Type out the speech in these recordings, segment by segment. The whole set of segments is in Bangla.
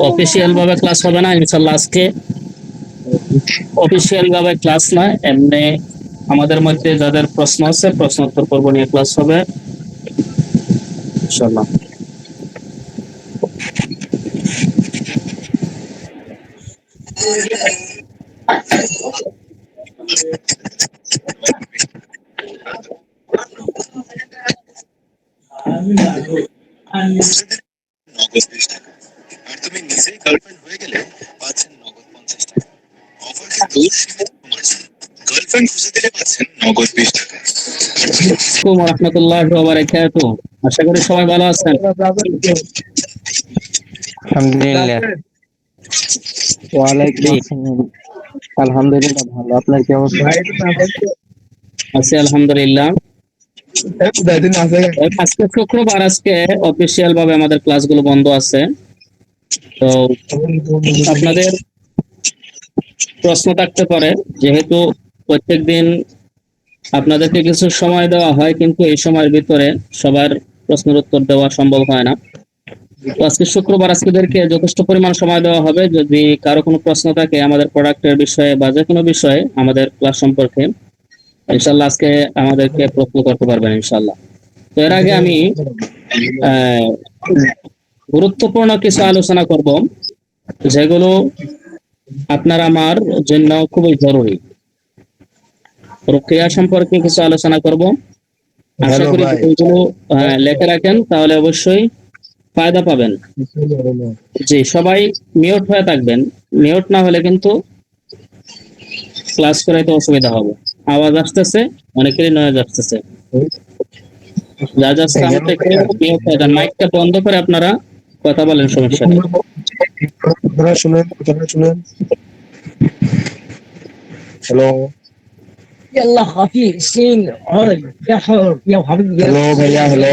অফিসিয়াল ভাবে ক্লাস হবে না ইনশাল্লাহ। আজকে অফিসিয়াল ভাবে ক্লাস না, এমনি আমাদের মধ্যে যাদের প্রশ্ন আছে প্রশ্ন উত্তর পর্ব নিয়ে ক্লাস হবে ইনশাল্লাহ। নগদ 20 টাকা, আর তুমি নিজেই গার্লফ্রেন্ড হয়ে গেলে পাচ্ছেন নগদ 50 টাকা। অফার কিন্তু সীমিত সময়ের জন্য। গার্লফ্রেন্ড খুঁজে দিলে পাচ্ছেন নগদ 20 টাকা। আসসালামু রাহমাতুল্লাহি ওয়া বারাকাতুহু। আশা করি সবাই ভালো আছেন। আলহামদুলিল্লাহ। ওয়ালাইকুম আসসালাম। আলহামদুলিল্লাহ ভালো, আপনার কি অবস্থা? আছি আলহামদুলিল্লাহ। আজকে শুক্রবার, আজকে অফিসিয়াল ভাবে আমাদের ক্লাসগুলো বন্ধ আছে। তো আপনাদের প্রশ্ন থাকতে পারে, যেহেতু প্রত্যেকদিন আপনাদেরকে কিছু সময় দেওয়া হয়, কিন্তু এই সময়ের ভিতরে সবার প্রশ্নের উত্তর দেওয়া সম্ভব হয় না। তো আজকে শুক্রবার, আজকেদেরকে যথেষ্ট পরিমাণ সময় দেওয়া হবে। যদি কারো কোনো প্রশ্ন থাকে আমাদের প্রোডাক্টের বিষয়ে বা যে কোনো বিষয়ে আমাদের ক্লাস সম্পর্কে, ইনশাল্লাহ আজকে আমাদেরকে প্রশ্ন করতে পারবেন ইনশাল্লাহ। তো এর আগে আমি আহ, গুরুত্বপূর্ণ কিছু আলোচনা করব, যেগুলো আপনার আমার জন্য খুবই জরুরি। রুকিয়া সম্পর্কে কিছু আলোচনা করব। আশা করি এগুলো লেখে রাখেন, তাহলে অবশ্যই ফায়দা পাবেন। জি, সবাই মিউট হয়ে থাকবেন। মিউট না হলে কিন্তু ক্লাস করাইতে অসুবিধা হবে। আওয়াজ আসতেছে, অনেকেরই নয়েজ আসতেছে। যা যা সাউন্ড থেকে মিউট হয়ে যান, মাইকটা বন্ধ করে আপনারা কথা বলেন, সমস্যা নেই। হ্যালো يلا خفيف سين عرج يا حر يا حبيبي হ্যালো ভাইয়া, হ্যালো।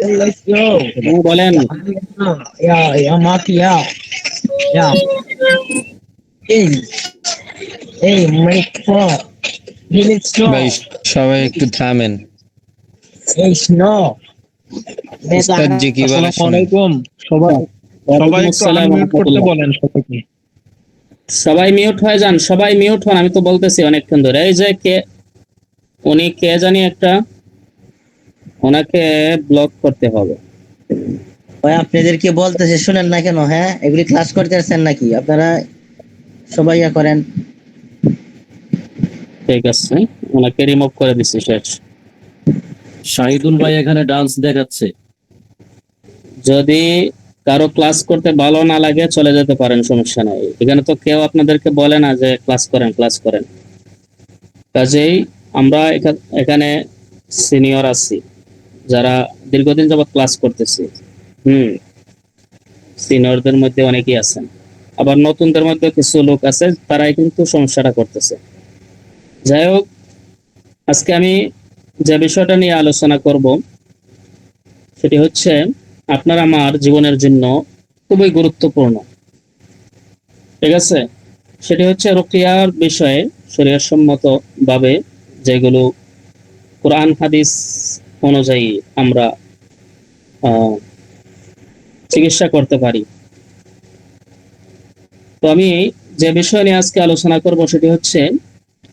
يلا يو বলেন। يا حبيبنا يا ماكي يا ايه ايه مايك فور ভাই সবাই একটু থামেন। ايش نو উস্তাদ জি কি বলে আসসালামু শুনুন। আলাইকুম। সবাই ওয়ালাইকুম একটু আসসালাম আনমিউট করতে রাহমাতুল্লাহ। বলেন সবাইকে। সবাই মিউট হয়ে যান, সবাই মিউট হন। আমি তো বলতেছি অনেকক্ষণ ধরে। এই যে কে, উনি কে জানি একটা, ওনাকে ব্লক করতে হবে। ভাই আপনাদেরকে বলতেছে শুনেন না কেন? হ্যাঁ, এগুলি ক্লাস করতেছেন নাকি আপনারা? সবাই ইয়া করেন। ঠিক আছে, ওনাকে রিমুভ করে দিচ্ছি, শেষ। শাহিদুল ভাই এখানে ডান্স দেখাচ্ছে। যদি কারো ক্লাস করতে ভালো না লাগে চলে যেতে পারেন, সমস্যা নাই। এখানে তো কেউ আপনাদেরকে বলে না যে ক্লাস করেন ক্লাস করেন। কাজেই আমরা এখানে সিনিয়র আছি, যারা দীর্ঘদিন যাবত ক্লাস করতেছি। সিনিয়রদের মধ্যে অনেকেই আছেন, আবার নতুনদের মধ্যে কিছু লোক আছে, তারাই কিন্তু সমস্যাটা করতেছে। যাই হোক, আজকে আমি যে বিষয়টা নিয়ে আলোচনা করব সেটি হচ্ছে আপনার আমার জীবনের জন্য খুবই গুরুত্বপূর্ণ। ঠিক আছে, সেটি হচ্ছে রুকিয়ার বিষয়ে শরীয়তসম্মত ভাবে যেগুলো কোরআন হাদিস অনুযায়ী আমরা চিকিৎসা করতে পারি। তো আমি যে বিষয় নিয়ে আজকে আলোচনা করব সেটি হচ্ছে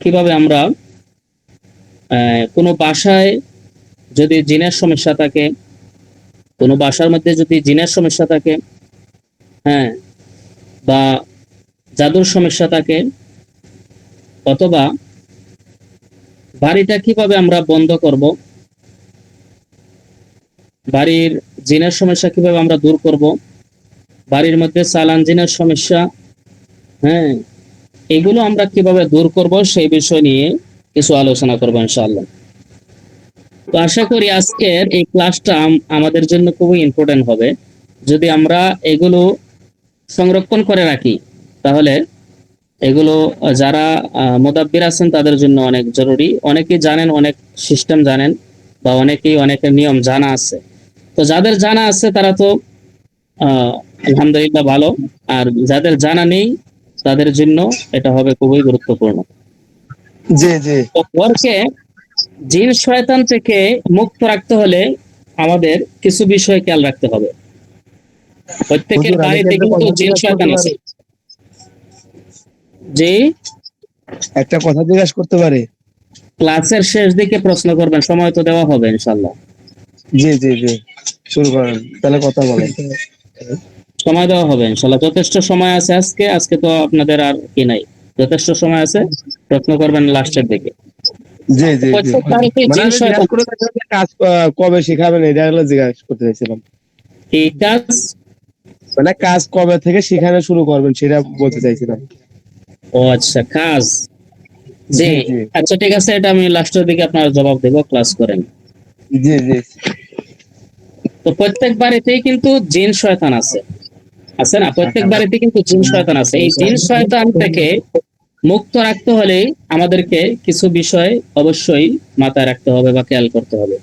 কিভাবে আমরা কোনো বাসায় যদি জিনের সমস্যা থাকে, কোনো বাসার মধ্যে যদি জিনের সমস্যা থাকে, হ্যাঁ, বা জাদুর সমস্যা থাকে, অথবা বাড়িটা কিভাবে আমরা বন্ধ করব, বাড়ির জিনের সমস্যা কিভাবে আমরা দূর করব, বাড়ির মধ্যে চালান জিনের সমস্যা, হ্যাঁ, এগুলো আমরা কিভাবে দূর করব সেই বিষয় নিয়ে কিছু আলোচনা করবো ইনশাআল্লাহ। তো আশা করি আজকের এই ক্লাসটা আমাদের জন্য খুবই ইম্পর্টেন্ট হবে। যদি আমরা এগুলো সংরক্ষণ করে রাখি, তাহলে এগুলো যারা মুদাব্বির আছেন তাদের জন্য অনেক জরুরি। অনেকেই জানেন, অনেক সিস্টেম জানেন, বা অনেকেই অনেকের নিয়ম জানা আছে। তো যাদের জানা আছে তারা তো আলহামদুলিল্লাহ ভালো, আর যাদের জানা নেই তাদের জন্য এটা হবে খুবই গুরুত্বপূর্ণ। জি জি। ওরকে জিন শয়তান থেকে মুক্ত রাখতে হলে আমাদের কিছু বিষয় খেয়াল রাখতে হবে। প্রত্যেকের হুজুর, আমি কি বাড়িতে একটা কিন্তু কথা জিন জিজ্ঞাসা শয়তান করতে আছে। পারি? জি, একটা কথা জিজ্ঞাসা করতে পারি? ক্লাসের শেষ দিকে প্রশ্ন করবেন, সময় তো দেওয়া হবে ইনশাল্লাহ। জি জি জি, শুরু করেন, তাহলে কথা বলেন। সময় দেওয়া হবে ইনশাল্লাহ, যথেষ্ট সময় আছে। আজকে আজকে তো আপনাদের আর কি নাই, যথেষ্ট সময় আছে। প্রশ্ন করবেন লাস্টের দিকে। জি জি জি, প্রত্যেক বাড়িতেই মানে জিন আমি শয়তান জিজ্ঞাসা করে থাকলাম যে কাজ কবে শিখাবেন, এটা হলো জিজ্ঞাসা করতে চাইছিলাম। এই কাজ। মানে কাজ কবে থেকে শিখানো শুরু করবেন সেটা বলতে চাইছিলাম। ও আচ্ছা, কাজ। জি, জি জি আচ্ছা ঠিক আছে, এটা আমি লাস্টের দিকে আপনার জবাব দেবো, ক্লাস করেন। জি জি তো প্রত্যেক বাড়িতেই কিন্তু জিন শয়তান আছে, আছে না? প্রত্যেক বাড়িতে কিন্তু জিন শয়তান আছে। এই জিন শয়তান থেকে মুক্ত রাখতে হলে আমাদেরকে কিছু বিষয় অবশ্যই মাথায় রাখতে হবে বা খেয়াল করতে হবে।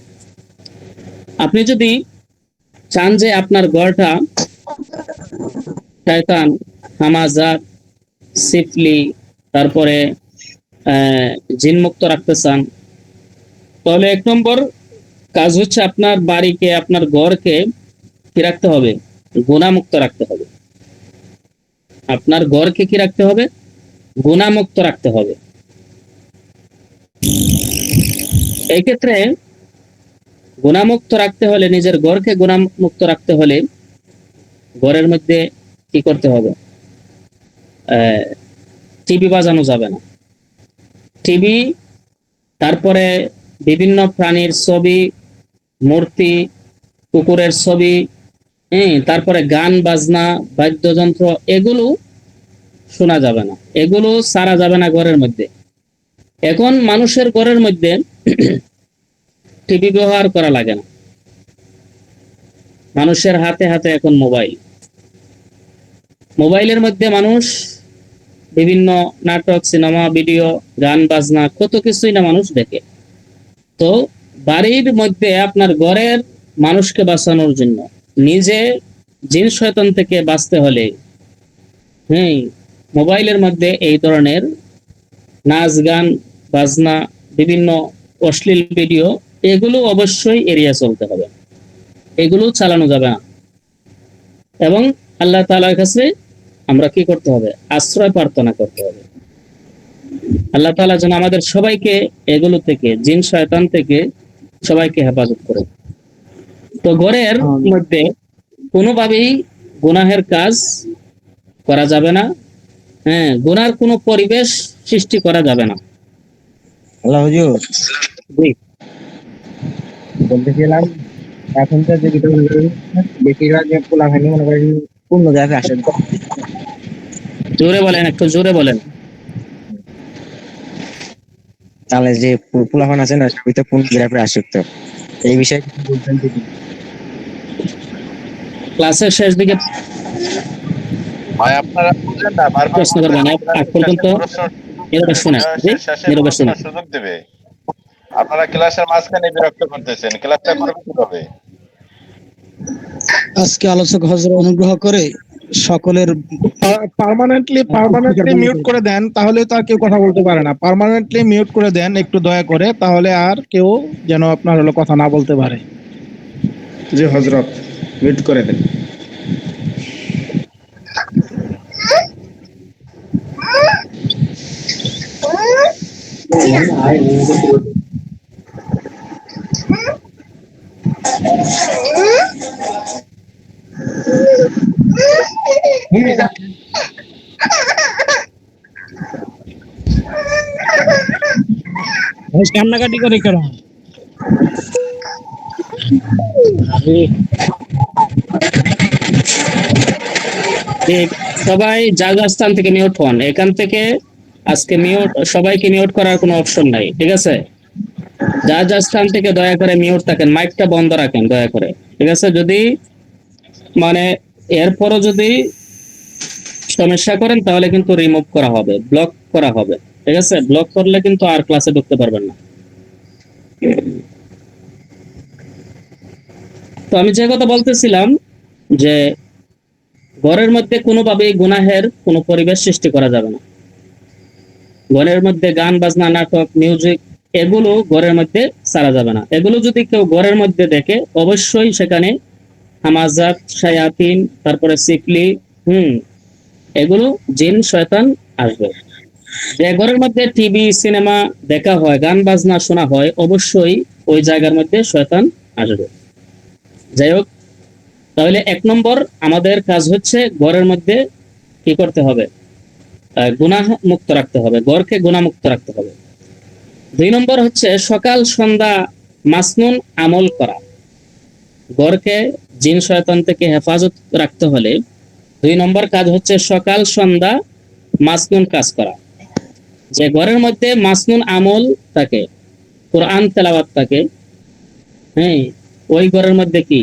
আপনি যদি চান যে আপনার ঘরটা শয়তান, হামাজাত, সিফলি, তারপরে জিন মুক্ত রাখতে চান, তাহলে 1 নম্বর কাজ হচ্ছে আপনার বাড়িকে, আপনার ঘরকে কি রাখতে হবে? গুণামুক্ত রাখতে হবে। আপনার ঘরকে কি রাখতে হবে? গুণামুক্ত রাখতে হবে। এই ক্ষেত্রে গুণামুক্ত রাখতে হলে, নিজের ঘরকে গুণামুক্ত রাখতে হলে ঘরের মধ্যে কি করতে হবে? টিভি বাজানো যাবে না। টিভি, তারপরে বিভিন্ন প্রাণীর ছবি, মূর্তি, কুকুরের ছবি, তারপরে গান বাজনা, বাদ্যযন্ত্র, এগুলো শোনা যাবে না, এগুলো ছাড়া যাবে না ঘরের মধ্যে। এখন মানুষের ঘরের মধ্যে টিভি ব্যবহার করা লাগে না, মানুষের হাতে হাতে এখন মোবাইল। মোবাইলের মধ্যে মানুষ বিভিন্ন নাটক, সিনেমা, ভিডিও, গান বাজনা, কত কিছুই না মানুষ দেখে। তো বাড়ির মধ্যে আপনার ঘরের মানুষকে বাঁচানোর জন্য, নিজে জিন শয়তান থেকে বাঁচতে হলে, হ্যাঁ, মোবাইলের মধ্যে এই ধরনের নাচ, গান, বাজনা, বিভিন্ন অশ্লীল ভিডিও, এগুলো অবশ্যই এড়িয়ে চলতে হবে, এগুলো চালানো যাবে না। এবং আল্লাহ তাআলার কাছে আমরা কি করতে হবে? আশ্রয় প্রার্থনা করতে হবে। আল্লাহ তাআলা যেন আমাদের সবাইকে এগুলো থেকে, জিন শয়তান থেকে সবাইকে হেফাজত করে। তো ঘরের মধ্যে কোনোভাবেই গুনাহের কাজ করা যাবে না, গুনার কোনো পরিবেশ সৃষ্টি করা যাবে না। হ্যালো হুজুর, জি, বলতেছিলাম এখনকার যে ভিডিওগুলো বেশিরভাগ পোলাপানি মনে করেন পূর্ণ জায়গায় আসেন। জোরে বলেন, একটু জোরে বলেন। তাহলে যে পোলাপান আছে না, সবই তো পূর্ণ জায়গায় আসক্ত। এই বিষয়ে কিছু বলতেন যদি। ক্লাসের শেষ দিকে ভাই আপনারা বুঝেন না, বারবার প্রশ্ন করবেন, আগ পর্যন্ত নীরবে শুনেন। জি, শেষে নীরবে প্রশ্ন শুনেন। সুযোগ দেবে। আপনারা ক্লাসের মাঝখানে বিরক্ত করতেছেন, ক্লাসটা করবেন কিভাবে? আজকে আলোচক হজরত অনুগ্রহ করে সকলের পার্মানেন্টলি মিউট করে দেন, তাহলে তো আর কেউ কথা বলতে পারে না। পার্মানেন্টলি মিউট করে দেন একটু দয়া করে, তাহলে আর কেউ যেন আপনার হলো কথা না বলতে পারে। জি হযরত, মিউট করে দেন। কান্নাকাটি করে কেন? যে সবাই যার যার স্থান থেকে মিউট হন, এখান থেকে আজকে মিউট, সবাইকে মিউট করার কোনো অপশন নাই, ঠিক আছে? যার যার স্থান থেকে দয়া করে মিউট থাকেন, মাইকটা বন্ধ রাখেন দয়া করে, ঠিক আছে? যদি মানে এরপরও যদি সমস্যা করেন তাহলে কিন্তু রিমুভ করা হবে, ব্লক করা হবে, ঠিক আছে? ব্লক করলে কিন্তু আর ক্লাসে ঢুকতে পারবেন না। তো আমি যে কথা বলতেছিলাম যে ঘরের মধ্যে কোনোভাবেই গুনাহের কোনো পরিবেশ সৃষ্টি করা যাবে না। ঘরের মধ্যে গান বাজনা, নাটক, মিউজিক, এগুলো ঘরের মধ্যে ছাড়া যাবে না। এগুলো যদি কেউ ঘরের মধ্যে দেখে, অবশ্যই সেখানে হামাজাত, শায়াতিন, তারপরে সিফলি, এগুলো জিন শয়তান আসবে। যে ঘরের মধ্যে টিভি সিনেমা দেখা হয়, গান বাজনা শোনা হয়, অবশ্যই ওই জায়গার মধ্যে শয়তান আসবে। যাই হোক, তাহলে 1 নম্বর আমাদের কাজ হচ্ছে ঘরের মধ্যে কি করতে হবে, গুনাহ মুক্ত রাখতে হবে, ঘরকে গুনাহ মুক্ত রাখতে হবে। 2 নম্বর হচ্ছে সকাল সন্ধ্যা মাসনুন আমল করা। ঘরকে জিন শয়তান থেকে হেফাজত রাখতে হলে 2 নম্বর কাজ হচ্ছে সকাল সন্ধ্যা মাসনুন কাজ করা। যে ঘরের মধ্যে মাসনুন আমল থাকে, কোরআন তেলাওয়াত থাকে, হ্যাঁ, ওই ঘরের মধ্যে কি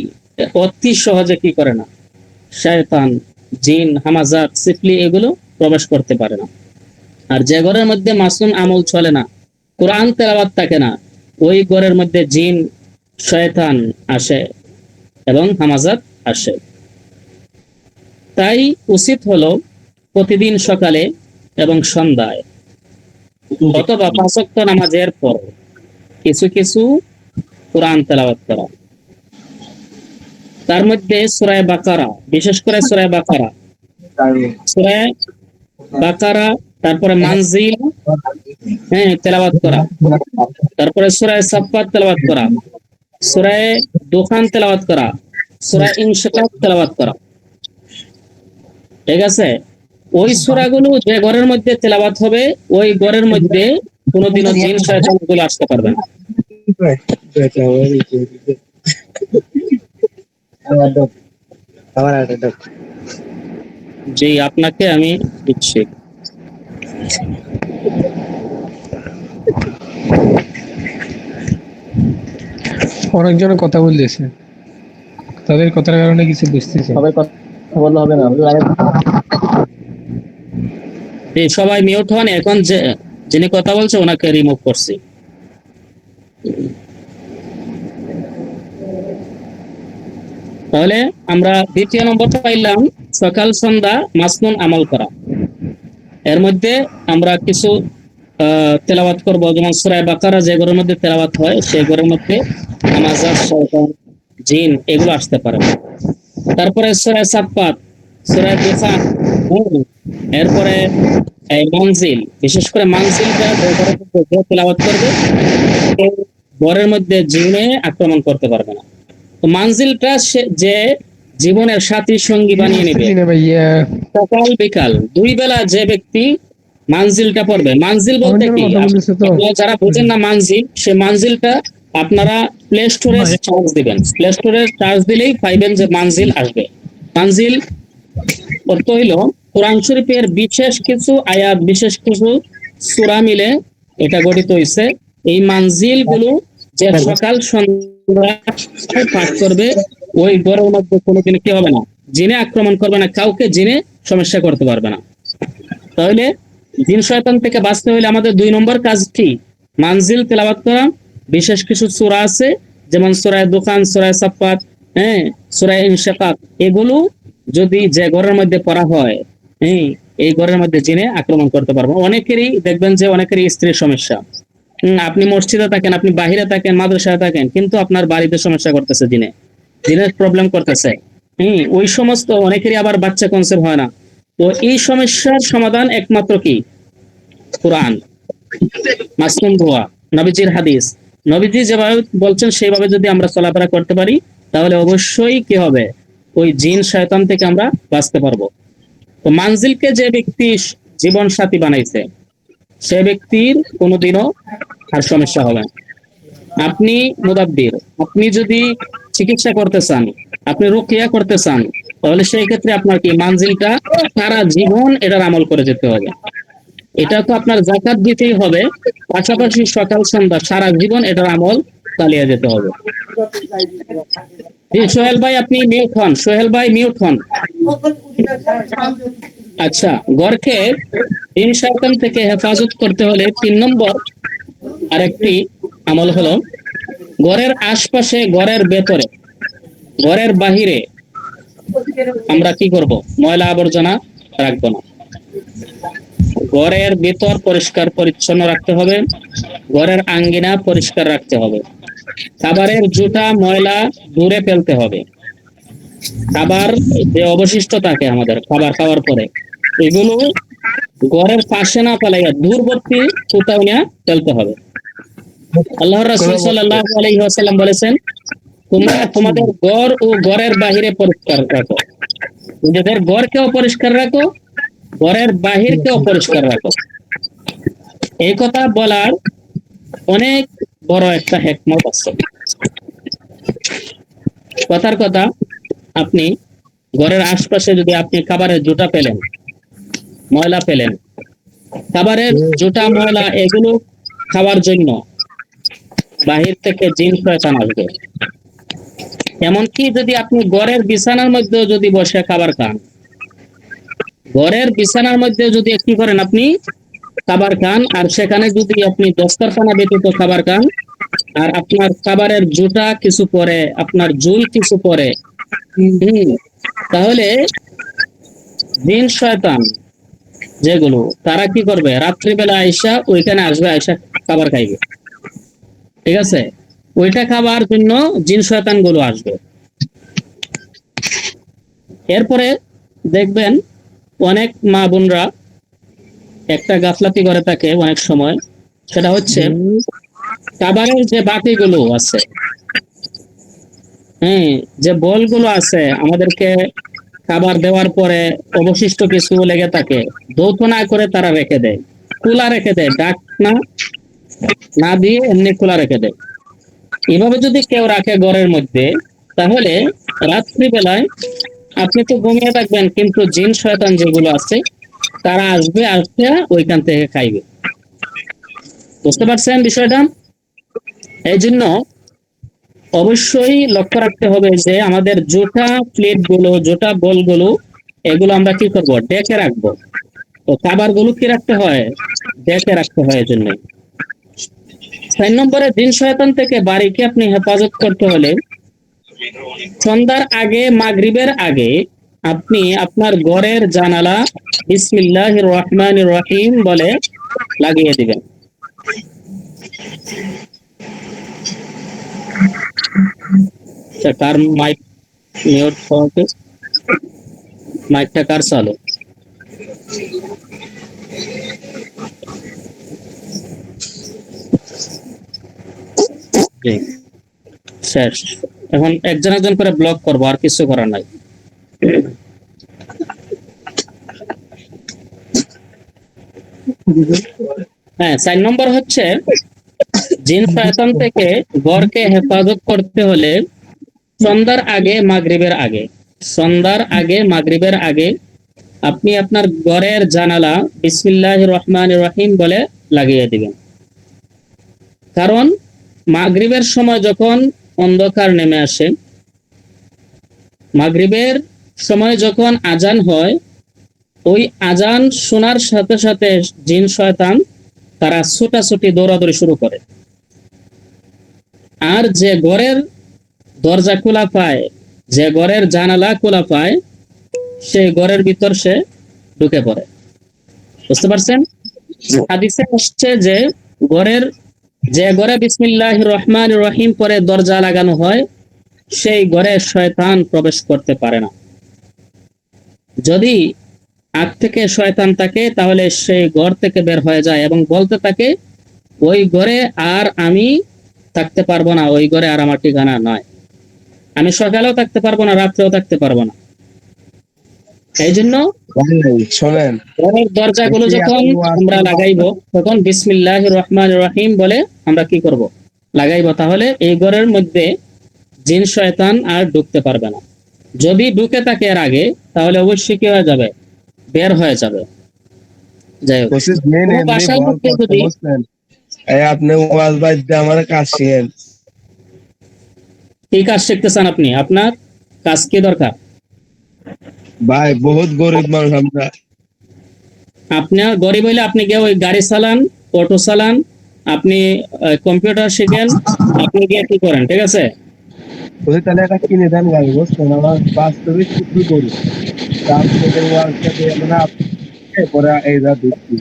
অতি সহজে কি করে না, শয়তান, জিন, হামাজাত, সিফলি এগুলো প্রবেশ করতে পারে না। আর যে ঘরের মধ্যে মাসনুন আমল চলে না, কোরআন তেলাওয়াত থাকে না, ওই ঘরের মধ্যে জিন শয়তান আসে এবং হামাজাত আসে। তাই উচিত হলো প্রতিদিন সকালে এবং সন্ধ্যায় অথবা 5 ওয়াক্ত নামাজের পর কিছু কিছু কোরআন তেলাওয়াত করা। তার মধ্যে সূরা বাকারা, বিশেষ করে সূরা বাকারা, তারপরে মানজিল, তেলাওয়াত করা, তারপরে সূরা সাফফাত তেলাওয়াত করা, সূরা দুখান তেলাওয়াত করা, সূরা ইনশিকাক তেলাওয়াত করা। ঠিক আছে? ওই সূরাগুলো যে ঘরের মধ্যে তেলাওয়াত হবে, ওই ঘরের মধ্যে কোনোদিনও জিন শয়তানগুলো আসতে পারবে না। জি, আপনাকে আমি দিচ্ছি। অনেকজনের কথা বলতেছে, তাদের কথার কারণে কিছু বুঝতেছে। জি, সবাই মিউট হন। এখন যিনি কথা বলছে ওনাকে রিমুভ করছি। তাহলে আমরা 2 নম্বর পাইলাম সকাল সন্ধ্যা মাসনুন আমল করা। এর মধ্যে আমরা কিছু তেলাওয়াত করব, যেমন সূরা বাকারা যে ঘরের মধ্যে তেলাওয়াত হয় সেই ঘরের মধ্যে হামাজাত, শয়তান, জিন এগুলো আসতে পারে না। তারপরে সূরা সাফফাত, সূরা দুখান, এরপরে এই মানজিল, বিশেষ করে মানজিলটা যে ঘরের মধ্যে যে তেলাওয়াত করবে সেই ঘরের মধ্যে জিনে আক্রমণ করতে পারবে না। তো মানজিলটা যে জীবনের সাথী সঙ্গী বানিয়ে নেবে, সকাল বিকাল 2 বেলা যে ব্যক্তি মানজিলটা পড়বে। মানজিল বলতে কি, আপনারা যারা বুঝেন না মানজিল, সে মানজিলটা আপনারা প্লে স্টোরে চার্জ দিবেন। প্লে স্টোরে চার্জ দিলেই পাইবেন যে মানজিল আসবে। মানজিল অর্থ হইল কোরআন শরীফের বিশেষ কিছু আয়াত, বিশেষ কিছু সূরা মিলে এটা গঠিত হয়েছে। এই মানজিল গুলো যে সকাল সন্ধ্যা পাঠ করবে, ওই ঘরের মধ্যে কোনোদিন কি হবে না, জিনে আক্রমণ করবে না, কাউকে জিনে সমস্যা করতে পারবে না। তাহলে জিন শয়তান থেকে বাঁচতে হলে আমাদের 2 নম্বর কাজ কি, মানজিল তেলাওয়াত করা। বিশেষ কিছু সূরা আছে, যেমন সূরা দুখান, সূরা সাফফাত, সূরা ইনশিকাক, এগুলো যদি যে ঘরের মধ্যে পড়া হয়, এই ঘরের মধ্যে জিনে আক্রমণ করতে পারবে। অনেকেরই দেখবেন যে অনেকেরই স্ত্রীর সমস্যা, আপনি মসজিদে থাকেন, আপনি বাহিরে থাকেন, মাদ্রাসায় থাকেন, কিন্তু আপনার বাড়িতে সমস্যা করতেছে, জিনের প্রবলেম করতেছে। ওই সমস্ত অনেকেরই আবার বাচ্চা কনসেপ্ট হয় না। তো এই সমস্যার সমাধান একমাত্র কি, কোরআন, মাসনুন দোয়া, নবীজির হাদিস। নবীজি যেভাবে বলছেন সেইভাবে যদি আমরা চলাফেরা করতে পারি, তাহলে অবশ্যই কি হবে, ওই জিন শয়তান থেকে আমরা বাঁচতে পারবো। তো মানজিলকে যে ব্যক্তি জীবন সাথী বানাইছে, সে ব্যক্তির কোনোদিনও আর সমস্যা হবে না। আপনি মুদাব্বির, আপনি যদি চিকিৎসা করতে চান, আপনি রুকিয়া করতে চান, তাহলে সেই ক্ষেত্রে আপনার কি মানজিলটা সারা জীবন এটার আমল করে যেতে হবে। এটা তো আপনার যাকাত দিতেই হবে, পাশাপাশি সকাল সন্ধ্যা সারা জীবন এটার আমল চালিয়ে যেতে হবে। সোহেল ভাই আপনি মিউট হন, সোহেল ভাই মিউট হন। আচ্ছা, ঘরকে জিন শয়তান থেকে হেফাজত করতে হলে 3 নম্বর আরেকটি আমল হলো, ঘরের আশপাশে, ঘরের ভেতরে, ঘরের বাহিরে আমরা কি করব, ময়লা আবর্জনা রাখবো না। ঘরের ভিতর পরিষ্কার পরিচ্ছন্ন রাখতে হবে, ঘরের আঙ্গিনা পরিষ্কার রাখতে হবে, খাবারের জুতা ময়লা দূরে ফেলতে হবে, খাবার যে অবশিষ্ট থাকে আমাদের খাবার খাওয়ার পরে, এগুলো ঘরের পাশে না ফেলাইয়া দূরবর্তী কোথাও নিয়ে ফেলতে হবে। আল্লাহ রাসূল সাল্লাল্লাহু আলাইহি ওয়াসাল্লাম বলেছেন, তোমরা তোমাদের ঘর ও ঘরের বাহিরে পরিষ্কার রাখো, নিজেদের ঘরকেও পরিষ্কার রাখো, ঘরের বাহিরকেও পরিষ্কার রাখো। এই কথা বলার অনেক বড় একটা হিকমত আছে। কথার কথা, আপনি ঘরের আশপাশে যদি আপনি খাবারের জুতা পেলেন, ময়লা পেলেন, খাবারের জুতা ময়লা এগুলো খাওয়ার জন্য বাহির থেকে জিন শয়তান আসবে। এমনকি যদি আপনি ঘরের বিছানার মধ্যে যদি বসে খাবার খান, ঘরের বিছানার মধ্যে যদি কি করেন আপনি খাবার খান, আর সেখানে যদি আপনি দস্তরখানা ব্যতীত খাবার খান, আর আপনার খাবারের জুতা কিছু পরে, আপনার জুই কিছু পরে, তাহলে জিন শয়তান যেগুলো তারা কি করবে, রাত্রিবেলা আইসা ওইখানে আসবে, আইসা খাবার খাইবে। ঠিক আছে, ওইটা খাবার জন্য জিন শয়তান গুলো আসবে। এরপরে দেখবেন অনেক মা বোনরা একটা গাফলাতি করে থাকে অনেক সময়, সেটা হচ্ছে খাবারের যে বাটিগুলো আছে, যে বলগুলো আছে, আমাদেরকে খাবার দেওয়ার পরে অবশিষ্ট কিছু লেগে থাকে, ধৌত না করে তারা রেখে দেয়, খোলা রেখে দেয়, ডাক না দিয়ে এমনি খোলা রেখে দেয়। এভাবে যদি কেউ রাখে ঘরের মধ্যে, তাহলে রাত্রিবেলায় আপনি তো ঘুমিয়ে থাকবেন, কিন্তু জিন শয়তান যেগুলো আছে তারা আসবে, আসবে ওইখান থেকে খাইবে। বুঝতে পারছেন বিষয়টা? এই জন্য অবশ্যই লক্ষ্য রাখতে হবে যে আমাদের জুটা প্লেট গুলো, জুটা বল গুলো, এগুলো আমরা কি করব, ডেকে রাখবো। তো খাবার গুলো কি রাখতে হয়, ডেকে রাখতে হয়। এই জন্য 4 নম্বরে জিন শয়তান থেকে বাড়িকে আপনি হেফাজত করতে হলে সন্ধ্যার আগে, মাগরিবের আগে আপনি আপনার ঘরের জানালা বিসমিল্লাহির রহমানির রহিম বলে লাগিয়ে দিবেন। কার মাইক মিউট হওয়াতে, মাইকটা কার চালু? শেষ। এখন একজন একজন করে ব্লক করবো, আর কিছু করার নাই। হ্যাঁ, 4 নম্বর হচ্ছে জিন শয়তান থেকে ঘরকে হেফাজত করতে হলে সন্ধ্যার আগে, মাগরিবের আগে, সন্ধ্যার আগে, মাগরিবের আগে আপনি আপনার ঘরের জানালা বিসমিল্লাহির রহমানির রহিম বলে লাগিয়ে দিবেন। কারণ মাগরিবের সময় যখন অন্ধকার নেমে আসে, মাগরিবের সময় যখন আজান হয়, ওই আজান শোনার সাথে সাথে জিন শয়তান তারা ছুটাছুটি দৌড়াদৌড়ি শুরু করে। আর যে ঘরের দরজা খোলা পায়, যে ঘরের জানালা খোলা পায়, সেই ঘরের ভিতর সে ঢুকে পড়ে। বুঝতে পারছেন? হাদিসে আসছে যে ঘরে বিসমিল্লাহির রহমানির রহিম পরে দরজা লাগানো হয়, সেই ঘরে শয়তান প্রবেশ করতে পারে না। যদি আগ থেকে শয়তান থাকে, তাহলে সেই ঘর থেকে বের হয়ে যায় এবং বলতে থাকে, ওই ঘরে আর আমি থাকতে পারবো না, ওই ঘরে আর আমার ঠিকানা নয়, আমি সকালেও থাকতে পারবো না, রাত্রেও থাকতে পারবো না। এই জন্য শোনেন, ঘরের দরজাগুলো যখন আমরা লাগাইবো, তখন বিসমিল্লাহির রহমানির রহিম বলে আমরা কি করব, লাগাইবো। তাহলে এই ঘরের মধ্যে জিন শয়তান আর ঢুকতে পারবে না। যদি ঢুকে থাকে এর আগে, তাহলে অবশ্যই কি হয়ে যাবে, বের হয়ে যাবে। যাই হোক, কোনো বাসার মধ্যে যদি আপনি ওয়াজ বাদ দিয়ে আমার কাজ শিখেন। কি কাজ শিখতে চান আপনি? আপনার কাজ কি দরকার? ভাই বহুত গরিব মানুষ আমরা। আপনার গরিব হইলে আপনি গিয়ে ওই গাড়ি চালান, অটো চালান, আপনি কম্পিউটার শিখেন, আপনি গিয়ে কি করেন, ঠিক আছে? ওই তাহলে একটা কিনে দেন গাড়ি, বুঝছেন? আমার বাস্তবিক শুরু করি, তারপরে ওয়াজটা দিয়ে আমরা পরে এই যা দেখছি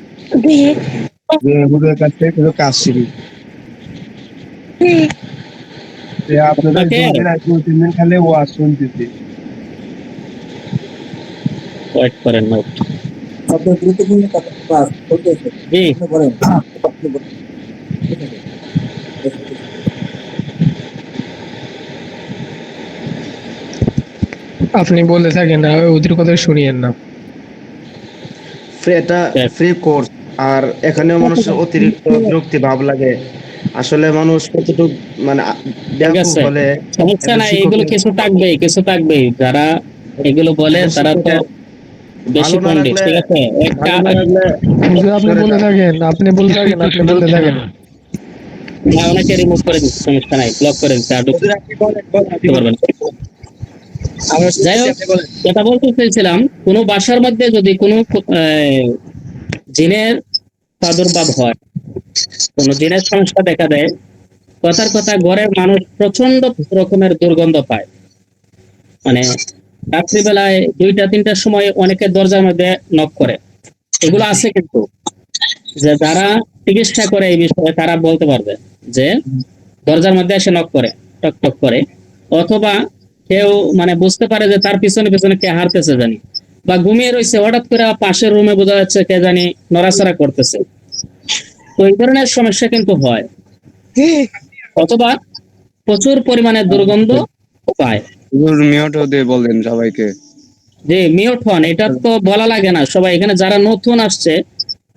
যে ওদের কাছ থেকে কিছু কাজ শিখি। আপনাদের 2 দিন 3 দিন খালি ওয়াজ শুনতেছি, ওয়েট করেন না। আপনার গুরুত্বপূর্ণ ক্লাস চলতেছে জি করেন আপনি বলতে থাকেন না, ওদের কথা শুনিয়েন না। এটা ফ্রি কোর্স, আর এখানে মানুষের অতিরিক্ত বিরক্তি ভাব লাগে। আসলে মানুষ কতটুকু মানে ঠিক ব্যাকুল আছে, হলে সমস্যা একজন নাই, শিক্ষকের এগুলো কিছু থাকবেই যারা এগুলো বলে একজন তারা তো শিক্ষকের বেশি ভালো না পণ্ডিত। লাগলে ঠিক আছে, একটা ভালো না লাগলে হুজুর আপনি সরে বলতে যান। থাকেন, আপনি বলতে থাকেন। না, ওনাকে রিমুভ করে দিচ্ছি, সমস্যা নাই, ব্লক করে দিচ্ছি, আর ঢুকতে পারবেন না। যাই হোক, যেটা বলতে চাইছিলাম, কোনো বাসার মধ্যে যদি কোনো জিনের প্রাদুর্ভাব হয়, কোনো জিনের সমস্যা দেখা দেয়, কথার কথা ঘরের মানুষ প্রচন্ড রকমের দুর্গন্ধ পায়। মানে রাত্রিবেলায় 2টা-3টার সময় অনেকে দরজার মধ্যে নক করে, এগুলো আছে কিন্তু, যে যারা চিকিৎসা করে এই বিষয়ে তারা বলতে পারবে যে দরজার মধ্যে এসে নক করে, টক টক করে, অথবা কেউ মানে বুঝতে পারে যে তার পিছনে পিছনে কে হারতেছে জানি, বা ঘুমিয়ে রয়েছে, হঠাৎ করে পাশের রুমে বোঝা যাচ্ছে কে জানি নড়াচড়া করতেছে। তো এই ধরনের সমস্যা কিন্তু হয়, অথবা প্রচুর পরিমাণে দুর্গন্ধ পায়। মিউট হতে বলেন সবাইকে। যে মিউট হন, এটা তো বলা লাগে না, সবাই এখানে যারা নতুন আসছে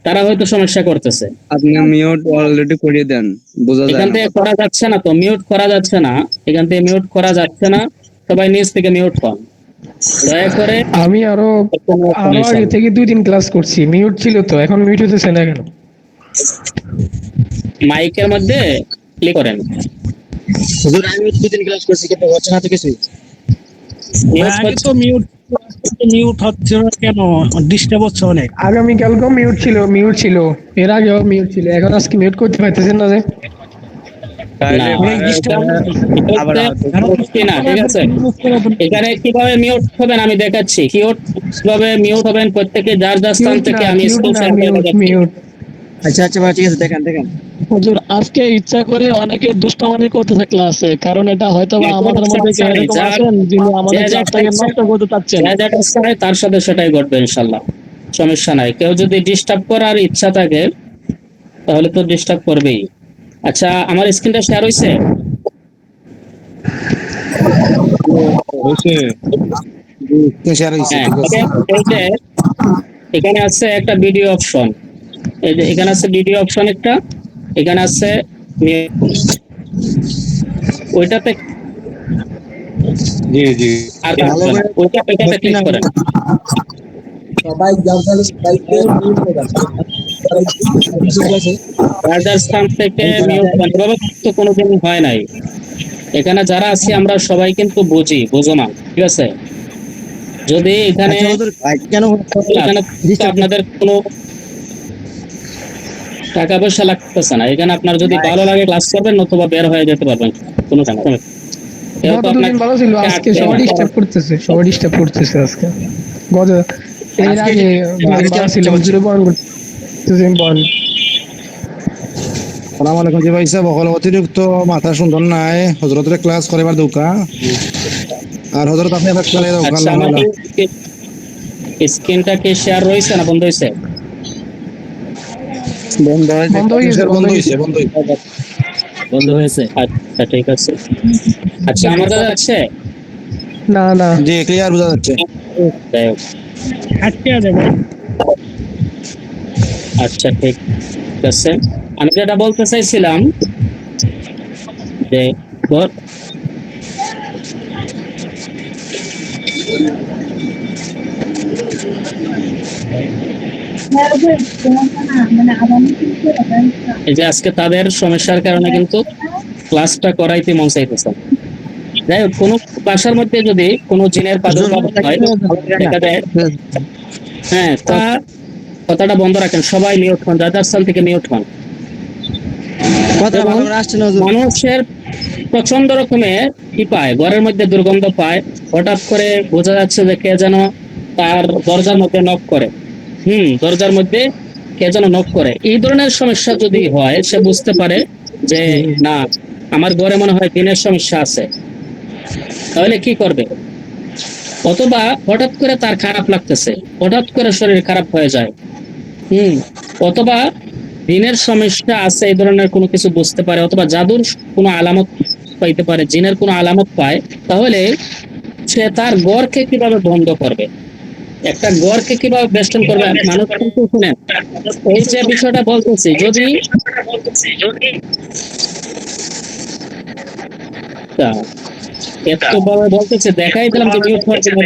তারা হয়তো সমস্যা করতেছে। আপনি মিউট অলরেডি করিয়ে দেন, বোঝা যায় এখান না থেকে কথা। করা যাচ্ছে না, তো মিউট করা যাচ্ছে না, এখান থেকে মিউট করা যাচ্ছে না, সবাই নিজ থেকে মিউট হন দয়া করে। আমি আরো আগে থেকে 2 দিন ক্লাস করছি, মিউট ছিল তো, এখন মিউট হতেছে না কেন? মাইকের মধ্যে ক্লিক করেন। হুজুর আমি 2 দিন ক্লাস করছি কিন্তু হচ্ছে না তো কিছুই। মিউট হচ্ছে না কেন? ডিস্টার্ব হচ্ছে অনেক। আগামীকালকেও মিউট ছিল, এর আগেও মিউট ছিল, এখন আজকে মিউট করতে পারতেছেন না যে? তাহলে আবার না, ঠিক আছে, এখানে কিভাবে মিউট হবেন আমি দেখাচ্ছি, কিভাবে মিউট হবেন প্রত্যেকে যার যার স্থান থেকে। আমি স্ক্রিন শেয়ার করে দেখাচ্ছি। মিউট। আচ্ছা ভাই ঠিক আছে, দেখেন হুজুর আজকে ইচ্ছা করে অনেকে দুষ্টামি করতেছে ক্লাসে, কারণ এটা হয়তো বা আমাদের মধ্যে কেউ এরকম আছেন যিনি আমাদের ক্লাসটাকে নষ্ট করতে চাচ্ছেন। যা যেটা ইচ্ছা হয় তার সাথে সেটাই ঘটবে ইনশাল্লাহ, সমস্যা নাই। কেউ যদি ডিস্টার্ব করার ইচ্ছা থাকে তাহলে তো ডিস্টার্ব করবেই। আচ্ছা, আমার স্ক্রিনটা শেয়ার হয়েছে? হ্যাঁ, এই যে এখানে আছে একটা ভিডিও অপশন, এই যে এখানে আছে ভিডিও অপশন একটা, এখানে আছে ওইটাতে, আর ওইটাতে ক্লিক করেন। সবাই দায়িত্বে রাজার স্থান থেকে মিউট বান, এভাবে তো কোনোদিন হয় নাই। এখানে যারা আছি আমরা সবাই কিন্তু বুঝো না, ঠিক আছে? যদি এখানে কেন এখানে তো আপনাদের কোনো টাকা পয়সা লাগতেছে না, এখানে আপনার যদি ভালো লাগে ক্লাস করবেন, নতুবা বের হয়ে যেতে পারবেন, কোনো সমস্যা নেই। কেউ তো গত 2 দিন ভালো ছিল, আজকে সবাই ডিস্টার্ব করতেছে আজকে। গত এর আগে 2 দিন ভালো ছিল, হুজুরে বয়ান করতেছেন বয়ান। সালাম আলাইকুম জি ভাই সাহেব, অতিরিক্ত মাথা সুন্দর নাই, হজরতের ক্লাস করাবার দৌকা, আর হজরত আপনি একটা করে দাও। আচ্ছা, আমার স্ক্রিনটা কি শেয়ার রয়েছে না বন্ধ হয়েছে? বন্ধ হয়েছে। আচ্ছা, ঠিক আছে। আচ্ছা, আমাদের আছে না জি ক্লিয়ার বোঝা যাচ্ছে। যাই হোক, আচ্ছা ঠিক আছে। আমি যেটা বলতে চাইছিলাম যে এই যে আজকে তাদের সমস্যার কারণে কিন্তু ক্লাসটা করাইতে মন চাইতেছে। যাই হোক, কোনো বাসার মধ্যে যদি কোনো জিনের প্রাদুর্ভাব হয় দেখা যায়, হ্যাঁ, তা কথাটা বন্ধ রাখেন, সবাই মিউট হন, যার স্থান থেকে মিউট হন। মানুষের প্রচন্ড রকমের কি পায়, ঘরের মধ্যে দুর্গন্ধ পায়, হঠাৎ করে বোঝা যাচ্ছে যে কে যেন তার দরজার মধ্যে নক করে, দরজার মধ্যে কে যেন নক করে। এই ধরনের সমস্যা যদি হয়, সে বুঝতে পারে যে না, আমার ঘরে মনে হয় দিনের সমস্যা আছে, তাহলে কি করবে? অথবা হঠাৎ করে তার খারাপ লাগতেছে, হঠাৎ করে শরীর খারাপ হয়ে যায়, অথবা জিনের সমস্যা আছে এই ধরনের কোনো কিছু বুঝতে পারে, অথবা জাদুর কোনো আলামত পাইতে পারে, জিনের কোনো আলামত পায়, তাহলে সে তার গড়কে কিভাবে বন্ধ করবে, একটা গড়কে কিভাবে বেষ্টন করবে। মানুষ কিন্তু শুনেন, এই যে বিষয়টা বলতেছি, যদি এত ভাবে বলতেছে, দেখাই দিলাম যে মিউট হওয়ার জন্য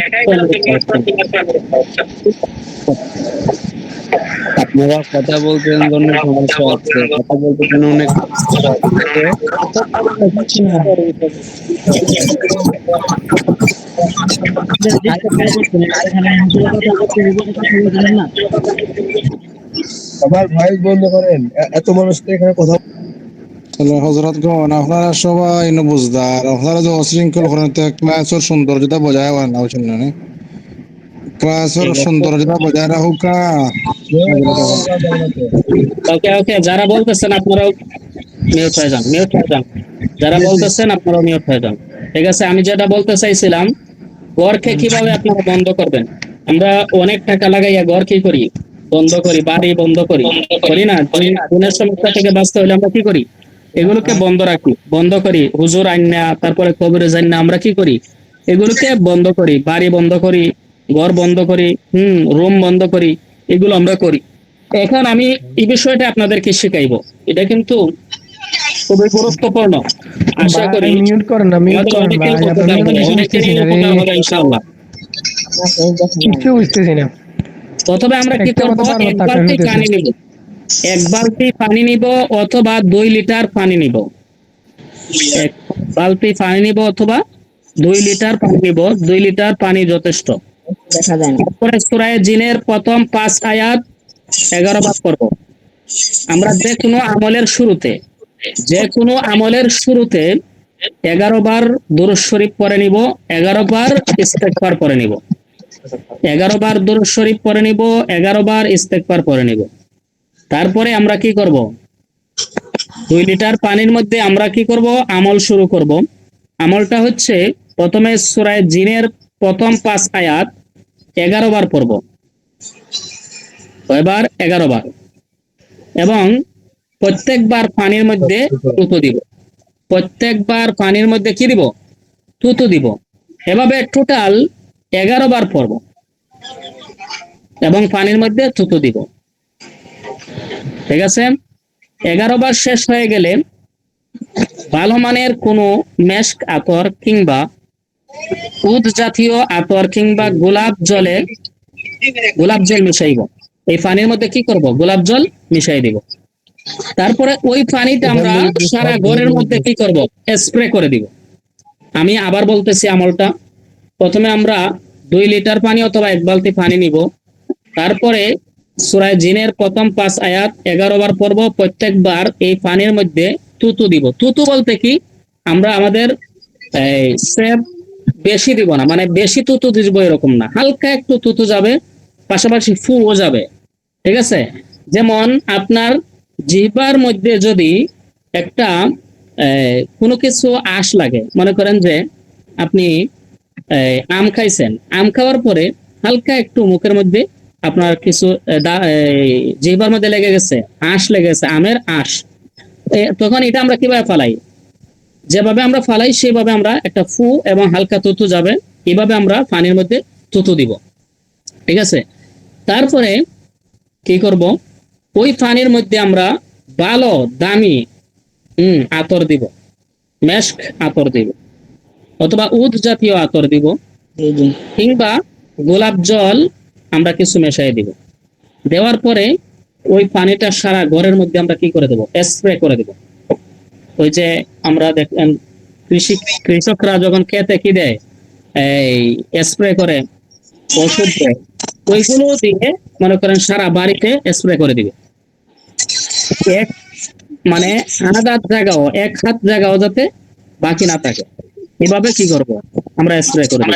আপনারা কথা বলতেন জন্য সমস্যা হচ্ছে, কথা বলতেছেন অনেক সবার ভয়েস বন্ধ করেন, এত মানুষ তো এখানে কথা তাহলে হজরত গণ আপনারা সবাই বুঝদার, আপনারা যে অশৃঙ্খল করেন তো ক্লাসের সৌন্দর্যতা বজায় রাখা না উচিত না, ক্লাসের সৌন্দর্যতা বজায় রাখুক। ওকে ওকে, যারা বলতেছেন আপনারাও মিউট হয়ে যান, মিউট হয়ে যান, যারা বলতেছেন আপনারাও মিউট হয়ে যান। ঠিক আছে, আমি যেটা বলতে চাইছিলাম, গড়কে কিভাবে আপনারা বন্ধ করবেন। আমরা অনেক টাকা লাগাইয়া গড় কি করি, বন্ধ করি, বাড়ি বন্ধ করি, করি না? গুণের সমস্যা থেকে বাঁচতে হলে আমরা কি করি, এগুলোকে বন্ধ রাখি, বন্ধ করি, হুজুর আইনা, তারপরে কবরে যাই না, আমরা কি করি, এগুলোকে বন্ধ করি, বাড়ি বন্ধ করি, ঘর বন্ধ করি, রুম বন্ধ করি, এগুলো আমরা করি। এখন আমি এই বিষয়টা আপনাদেরকে শিখাইবো, এটা কিন্তু খুবই গুরুত্বপূর্ণ। আশা করি মিউট করেন না, মিউট আমাদের করেন ভাই, অনেকেরই উপকার হবে, আপনাদের অনেকেরই উপকার হবে ইনশাআল্লাহ। কিচ্ছু বুঝতেছি না। প্রথমে আমরা কি একটা করবো, কথা বারবার এক তাকানো বালতি হইতেছে। পানি নিব, এক বালতি পানি নিব অথবা 2 লিটার পানি নিব, এক বালতি পানি নিব অথবা 2 লিটার পানি নিব, 2 লিটার পানি যথেষ্ট। তারপরে সূরা জিনের প্রথম 5 আয়াত 11 বার পড়ব। আমরা যে কোনো আমলের শুরুতে, যে কোনো আমলের শুরুতে 11 বার দুরূদ শরীফ পড়ে নিব, 11 বার ইস্তেগফার পড়ে নিব, 11 বার দুরূদ শরীফ পড়ে নিব, 11 বার ইস্তেগফার পড়ে নিব। তারপরে আমরা কি করব, 2 লিটার পানির মধ্যে আমরা কি করব, আমল শুরু করব। আমলটা হচ্ছে, প্রথমে সূরা জিনের প্রথম 5 আয়াত 11 বার পড়ব, কয়বার, 11 বার, এবং প্রত্যেকবার পানির মধ্যে থুতু দিব, প্রত্যেকবার পানির মধ্যে কি দিব, থুতু দিব। এভাবে টোটাল 11 বার পড়ব এবং পানির মধ্যে থুতু দিব। ঠিক আছে, 11 বার শেষ হয়ে গেলে ভালো মানের কোনো মেস্ক আতর কিংবা উদ জাতীয় আতর কিংবা গোলাপ জল মিশাইব। এই পানির মধ্যে কি করব, গোলাপ জল মিশাই দিব। তারপরে ওই পানিটা আমরা সারা ঘরের মধ্যে কি করব, স্প্রে করে দিব। আমি আবার বলতেছি আমলটা, প্রথমে আমরা 2 লিটার পানি অথবা 1 বালতি পানি নিব, তারপরে সূরা জিনের প্রথম 5 আয়াত 11 বার পড়ব, প্রত্যেকবার এই পানির মধ্যে থুতু দিব। থুতু বলতে কি, আমরা আমাদের সেব বেশি দিব না, মানে বেশি থুতু দিব এরকম না, হালকা একটু থুতু যাবে, পাশাপাশি ফুও যাবে। ঠিক আছে, যেমন আপনার জিহ্বার মধ্যে যদি একটা কোনো কিছু আঁশ লাগে, মনে করেন যে আপনি আম খাইছেন, আম খাওয়ার পরে হালকা একটু মুখের মধ্যে আপনার কিছু জিহ্বার মধ্যে লেগে গেছে, আঁশ লেগে গেছে, আমের আঁশ, তখন এটা আমরা কিভাবে ফালাই, যেভাবে আমরা ফালাই সেভাবে আমরা একটা ফু এবং হালকা থুতু যাবে, এভাবে আমরা পানির মধ্যে থুতু দিব। ঠিক আছে, তারপরে কি করব, ওই পানির মধ্যে আমরা ভালো দামি আতর দিব, মেস্ক আতর দিব অথবা উদ জাতীয় আতর দিব, কিংবা গোলাপ জল আমরা কিছু মেশাই দিব। দেওয়ার পরে ওই পানিটা সারা ঘরের মধ্যে আমরা কি করে দেব, স্প্রে করে দেব। ওই যে আমরা দেখেন কৃষকরা যখন খেতে কি দেয়, এই স্প্রে করে, ওষুধ দেয়, ওইগুলো দিয়ে মনে করেন সারা বাড়িতে স্প্রে করে দিবে। এক মানে আনাদার জায়গাও, 1 হাত জায়গাও যাতে বাকি না থাকে, এভাবে কি করব, আমরা স্প্রে করে দিব।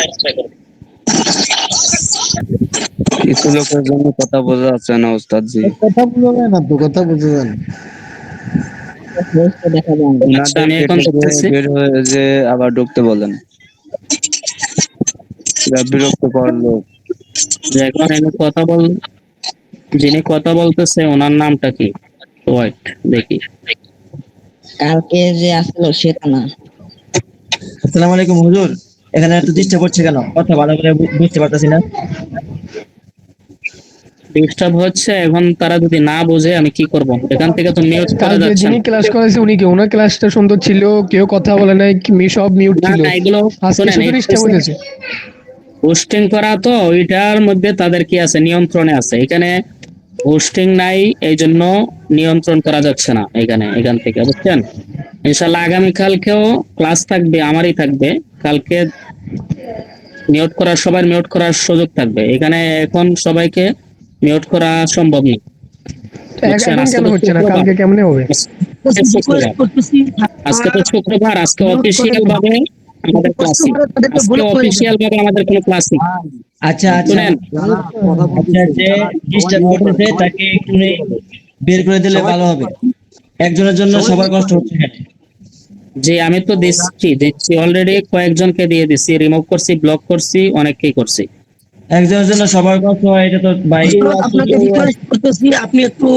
কিছু লোকের জন্য কথা বোঝা যাচ্ছে না ওস্তাদ জি, কথা বুঝা যায় না তো, কথা বুঝা যায় না। আচ্ছা, আমি এখন দেখতেছি, বের হয়ে যে আবার ঢুকতে বলেন। শিক্ষার্থীরা বিরক্ত করলো। যে এখন যিনি কথা বলতেছে ওনার নামটা কি? ওয়েট দেখি। কালকে যে আসলো সেটা না। আসসালামু আলাইকুম হুজুর, এখানে একটু ডিস্টার্ব হচ্ছে কেন? কথা ভালো করে বুঝতে পারতেছি না। ডিস্টার্ব হচ্ছে, এখন তারা যদি না বোঝে আমি কি করব? এখান থেকে তো মিউট করা কালকে যাচ্ছে যিনি না। ক্লাস করেছে উনি কি? ওনার ক্লাসটা সুন্দর ছিল, কেউ কথা বলে নাই, সব মিউট না ছিল। না, এগুলো আজকে শোনেন, শুধু ডিস্টার্ব হইতেছে। হোস্টিং করা তো ওইটার মধ্যে তাদের কি আছে, নিয়ন্ত্রণে আছে। এখানে হোস্টিং নাই, এই জন্য নিয়ন্ত্রণ করা যাচ্ছে না এখান থেকে, বুঝছেন? ইনশাল্লাহ আগামীকালকেও ক্লাস থাকবে, আমারই থাকবে। কালকে সবার মিউট করার সুযোগ থাকবে এখানে। এখন সবাইকে মিউট করা সম্ভব না, বুঝছেন? এখন আজকে কেন তো হচ্ছে না? শুক্রবার। কালকে কেমনে হবে? আজকে অফিসিয়াল ভাবে আমাদের ক্লাস নেই। আজকে অফিসিয়াল ভাবে আমাদের কোনো ক্লাস নেই। আচ্ছা আচ্ছা শুনেন, আচ্ছা, যে ডিস্টার্ব করতেছে তাকে একটু বের করে দিলে ভালো হবে। একজনের জন্য সবার কষ্ট হচ্ছে এখানে। যে আমি তো দিচ্ছি অলরেডি, কয়েকজনকে দিয়ে দিচ্ছি, রিমুভ করছি, ব্লক করছি, অনেককেই করছি। একজনের জন্য সবার কষ্ট হয়, এটা তো ভাই। আপনাকে রিকোয়েস্ট করতেছি, আপনি একটু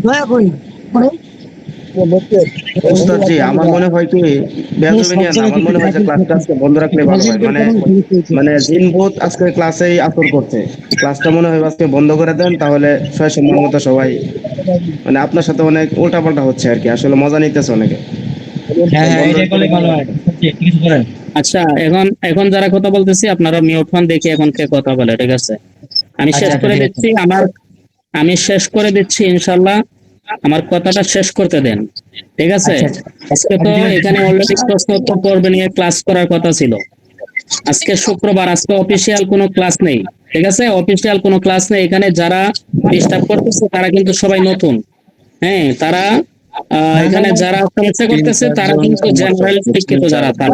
দয়া করেন। ওস্তাদ জি, আমার মনে হয় কি, বেয়াদবি নিয়ে না, আমার মনে হয় যে ক্লাসটা আজকে বন্ধ রাখলে ভালো হয়। মানে জিনভূত আজকে ক্লাসেই আসর করছে। ক্লাসটা মনে হয় আজকে বন্ধ করে দেন, তাহলে সবাই সম্মান মতো সবাই, মানে আপনার সাথে অনেক উল্টাপাল্টা হচ্ছে আর কি, আসলে মজা নিতেছে অনেকে। হ্যাঁ হ্যাঁ, এটা করলে ভালো হয়। কিছু করেন। আচ্ছা, এখন যারা কথা বলতেছি আপনারা মিউট হন, দেখি এখন কে কথা বলে, ঠিক আছে? আমি আচ্ছা শেষ আচ্ছা, করে ঠিক আছে। দিচ্ছি আমি শেষ করে দিচ্ছি ইনশাল্লাহ। আমার কথাটা শেষ করতে দেন, ঠিক আছে? আচ্ছা আচ্ছা আজকে তো এখানে অলরেডি প্রশ্ন উত্তর পর্ব নিয়ে ক্লাস করার কথা ছিল। আজকে শুক্রবার, আজকে অফিসিয়াল কোনো ক্লাস নেই, ঠিক আছে? অফিসিয়াল কোনো ক্লাস নেই। এখানে যারা ডিস্টার্ব করতেছে তারা কিন্তু সবাই নতুন। হ্যাঁ, তারা এখানে যারা সমস্যা করতেছে তারা কিন্তু জেনারেল শিক্ষিত যারা, তারা।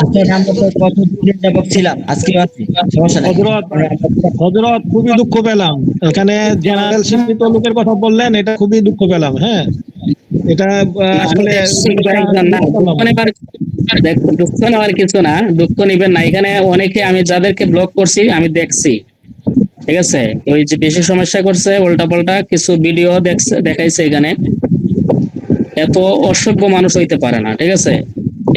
আচ্ছা, আমরা তো গত দুদিন যাবত ছিলাম, আজকেও আছি, সমস্যা নাই। হযরত, খুবই দুঃখ পেলাম। এখানে জেনারেল শিক্ষিত লোকের কথা বললেন, এটা খুবই দুঃখ পেলাম। হ্যাঁ, এটা আসলে দুঃখ নেওয়ার কিছু না, দুঃখ নিবেন না। এখানে অনেকে, আমি যাদেরকে ব্লক করছি আমি দেখছি, ঠিক আছে? ওই যে বেশি সমস্যা করছে, উল্টা পাল্টা কিছু ভিডিও দেখাইছে। এখানে এত অসভ্য মানুষ হইতে পারে না, ঠিক আছে?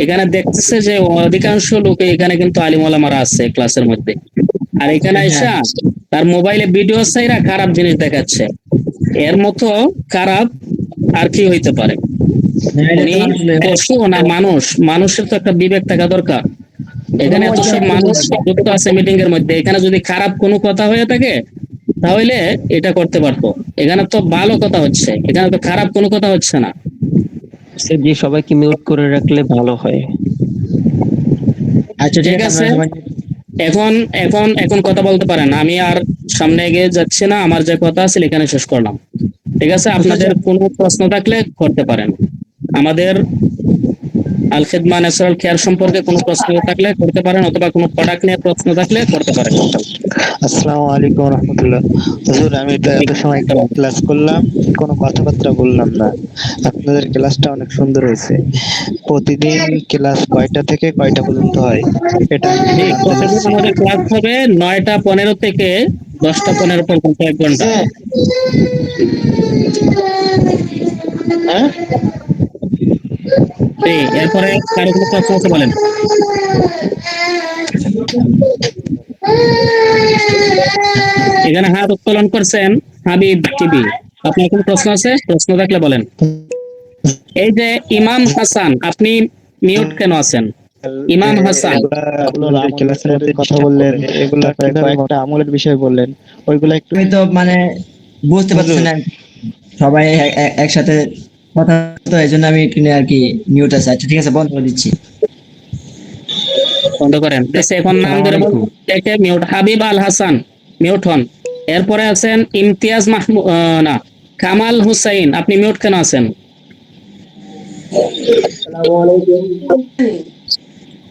এখানে দেখতেছে যে অধিকাংশ লোক এখানে কিন্তু আলিম ওলামারা আছে ক্লাসের মধ্যে, আর এখানে আইসা তার মোবাইলে ভিডিও চাইরা খারাপ জিনিস দেখাচ্ছে। এর মতো খারাপ আর কি হইতে পারে? উনি পশু না মানুষ? মানুষের তো একটা বিবেক থাকা দরকার। এখানে এত সব মানুষ যুক্ত আছে মিটিং এর মধ্যে, এখানে যদি খারাপ কোনো কথা হয়ে থাকে তাহলে এটা করতে পারতো। এখানে তো ভালো কথা হচ্ছে, এখানে তো খারাপ কোনো কথা হচ্ছে না। যে সবাইকে মিউট করে রাখলে ভালো হয়। আচ্ছা ঠিক আছে, এখন এখন এখন কথা বলতে পারেন। আমি আর সামনে এগিয়ে যাচ্ছি না, আমার যে কথা আছে এখানে শেষ করলাম, ঠিক আছে? আপনাদের কোনো প্রশ্ন থাকলে করতে পারেন। আমাদের আল খিদমা ন্যাচারাল কেয়ার সম্পর্কে কোনো প্রশ্ন থাকলে করতে পারেন, অথবা কোনো প্রোডাক্ট নিয়ে প্রশ্ন থাকলে করতে পারেন। আসসালামু আলাইকুম রহমতুল্লাহ। হুজুর, আমি তো এত সময় ক্লাস করলাম, কোনো কথাবার্তা বললাম না। আপনাদের ক্লাসটা অনেক সুন্দর হয়েছে। প্রতিদিন ক্লাস কয়টা থেকে কয়টা পর্যন্ত হয় এটা আমি একটু জানতে প্রতিদিন চাচ্ছি। আমাদের ক্লাস হবে 9টা 15 থেকে 10টা 15 পর্যন্ত, 1 ঘন্টা। হ্যাঁ, এরপরে কারো কোনো প্রশ্ন আছে বলেন। এখানে হাত উত্তোলন করছেন হাবিব টিভি। আপনার কোনো প্রশ্ন আছে? প্রশ্ন থাকলে বলেন। এই যে ইমাম হাসান, আপনি মিউট কেন আছেন? ইমাম হাসান, ক্লাসের মধ্যে কথা বললেন, এগুলা কয়েকটা আমলের বিষয় বললেন, ওইগুলা একটু আমি তো মানে বুঝতে পারছি না, সবাই একসাথে কথা, তো এই জন্য আমি একটু আর কি মিউট আছে। আচ্ছা ঠিক আছে, বন্ধ করে দিচ্ছি। বন্ধ করেন। এখন নাম ধরে বলুন, মিউট। হাবিব আল হাসান, মিউট হন। এরপরে আছেন ইমতিয়াজ মাহমুদ, না, কামাল হুসাইন, আপনি মিউট কেন আছেন?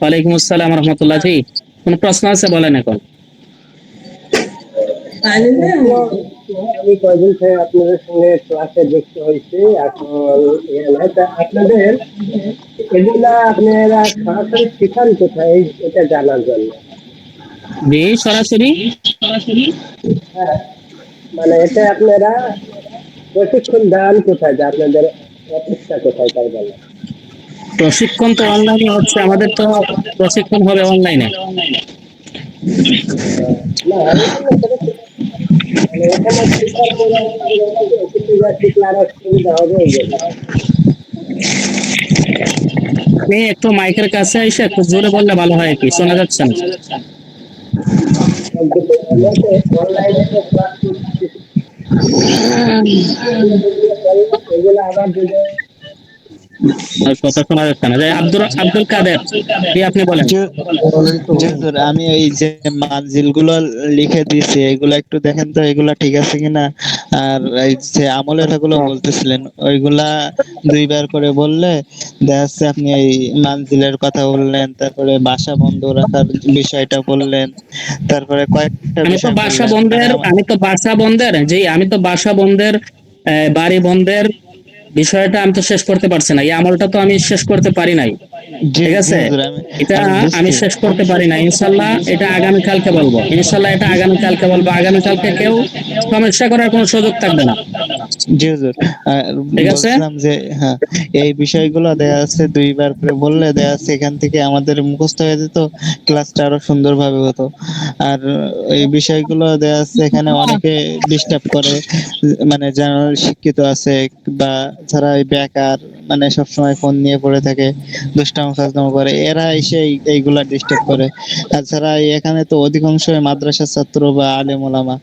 ওয়ালাইকুম আসসালাম রহমতুল্লাহ। জি, কোন প্রশ্ন আছে বলেন এখন। আমি কয়েকদিন থেকে আপনাদের সঙ্গে ক্লাসে যুক্ত হয়েছি, এখন আপনাদের এগুলা আপনারা সরাসরি শেখান কোথায় এটা জানার জন্য। জি, সরাসরি হ্যাঁ, মানে এটা আপনারা প্রশিক্ষণ দেন কোথায়, যে আপনাদের অফিসটা কোথায় তাই বলেন। প্রশিক্ষণ তো অনলাইনে হচ্ছে, আমাদের তো প্রশিক্ষণ হবে অনলাইনে। না মানে এখানে শিক্ষার পরে শিখলে আরো সুবিধা হবে এই জন্য। আপনি একটু মাইকের কাছে এসে একটু জোরে বললে ভালো হয়, কি শোনা যাচ্ছে না। অনলাইনে তো ক্লাস এগুলো আবার যদি আর কথা শোনা যাচ্ছে না। যে আব্দুল কাদের, কি আপনি বলেন। জি হুজুর, আমি এই যে মানজিল গুলো লিখে দিয়েছি এগুলো একটু দেখেন তো এগুলা ঠিক আছে কিনা। আর এই যে আমলের গুলো বলতেছিলেন ওইগুলা দুইবার করে বললে দেখা যাচ্ছে আপনি এই মানজিলের কথা বললেন, তারপরে বাসা বন্ধ রাখার বিষয়টা বললেন, তারপরে কয়েকটা আমি তো বিষয় বাসা বললেন। বন্ধের বাড়ি বন্ধের বিষয়টা আমি তো শেষ করতে পারছি না, এই আমলটা তো আমি শেষ করতে পারি নাই। জি ঠিক আছে, হুজুর, এটা আমি আমি বুঝছি। শেষ করতে পারি না। ইনশাল্লাহ এটা আগামীকালকে বলবো। আগামীকালকে কেউ সমস্যা করার কোনো সুযোগ থাকবে না। জি হুজুর, ঠিক আছে। বলছিলাম যে হ্যাঁ, এই বিষয়গুলো দেখা যাচ্ছে দুইবার করে বললে দেখা যাচ্ছে এখান থেকে আমাদের মুখস্থ হয়ে যেত, ক্লাসটা আরো সুন্দরভাবে হতো। আর এই বিষয়গুলো দেখা যাচ্ছে এখানে অনেকে ডিস্টার্ব করে, মানে যারা শিক্ষিত আছে বা যারা এই বেকার, মানে সবসময় ফোন নিয়ে পড়ে থাকে, দুষ্টামি ফাজলামো করে, এরা এসে এইগুলা ডিস্টার্ব করে। আর যারা এখানে তো অধিকাংশ মাদ্রাসার ছাত্র বা আলেম ওলামা,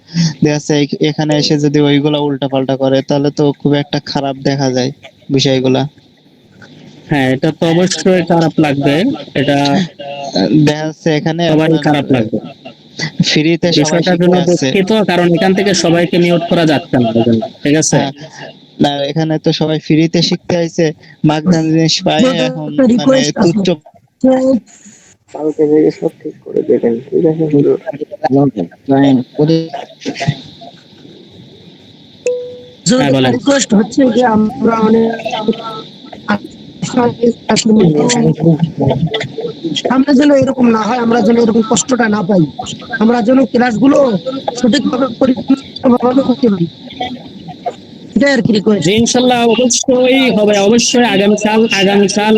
দেখা যাচ্ছে এখানে এসে যদি ওইগুলা উল্টা পাল্টা করে তাহলে তো খুব একটা খারাপ দেখা যায় বিষয়গুলা। হ্যাঁ, এটা তো অবশ্যই খারাপ লাগবে, এটা দেখা যাচ্ছে এখানে সবারই আপনার খারাপ লাগবে। ফ্রিতে সবাই বিষয়টার জন্য শিখতে আসছে। দুঃখিত, কারণ এখান থেকে সবাইকে মিউট করা যাচ্ছে না এই জন্য। ঠিক আছে। হ্যাঁ, না এখানে তো সবাই ফ্রিতে শিখতে আইছে, মাগনা জিনিস পায় এখন মানে রিকোয়েস্ট আছে, তুচ্ছ। কালকে থেকে সব ঠিক করে দেবেন, ঠিক আছে হুজুর? হ্যাঁ, বলেন। রিকোয়েস্ট হচ্ছে যে আমরা অনেক আমরা যেন এরকম না হয়, আমরা যেন এরকম কষ্টটা না পাই, আমরা যেন ক্লাসগুলো সঠিকভাবে পরিপূর্ণভাবে করতে পারি, এটাই আর কি রিকোয়েস্ট। জি, ইনশাল্লাহ অবশ্যই হবে, অবশ্যই আগামীকাল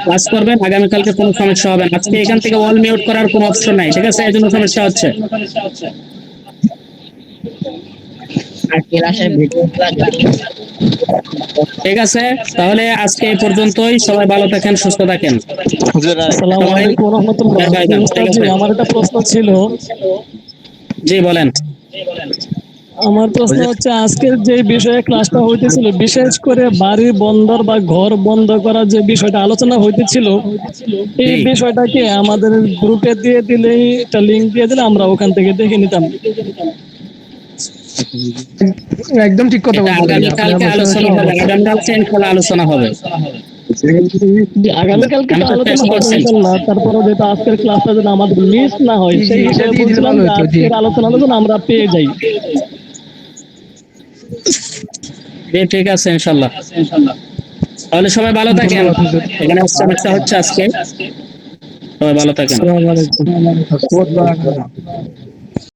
ক্লাস করবেন। আগামীকালকে কোনো সমস্যা হবে না। আজকে এখান থেকে অল মিউট করার কোনো অপশন নাই। ঠিক আছে, এই জন্য সমস্যা হচ্ছে। ঠিক আছে, তাহলে আজকে এই পর্যন্তই। সবাই ভালো থাকেন, সুস্থ থাকেন। হুজুর আসসালামু আলাইকুম ওয়া রাহমাতুল্লাহ। ঠিক আছে। আমার একটা প্রশ্ন ছিল। জি, বলেন। আমার প্রশ্ন হচ্ছে, আজকের যে বিষয়ে ক্লাসটা হইতেছিল, বিশেষ করে বাড়ি বন্দর বা ঘর বন্ধ করার যে বিষয়টা আলোচনা হইতেছিল, এই জি। বিষয়টাকে আমাদের গ্রুপে দিয়ে দিলেই, একটা লিংক দিয়ে দিলে আমরা ওখান থেকে দেখে নিতাম। একদম ঠিক কথা এটা বলছেন ভাইয়া, আপনি আগামীকালকে আমার আলোচনা সঙ্গে হবে, সহমত। আগামীকালকে ইনশাল্লাহ আলোচনা হবে। আগামীকালকে তো আমি তো আলোচনা টেস্ট হবে করছি। ইনশাল্লাহ। তারপরে যেটা আজকের ক্লাসটা যেন আমাদের মিস না হয় জি জি, সেই এটা হিসেবে দিয়ে দিলে বলছিলাম ভালো যে হতো। জি আজকের আলোচনাটা যেন আমরা পেয়ে যাই। জি, ঠিক আছে, ইনশাল্লাহ। তাহলে সবাই ভালো থাকেন। ধন্যবাদ হুজুর। এখানে সমস্যা হচ্ছে আজকে, সবাই ভালো থাকেন। আসসালামু আলাইকুম। খোদ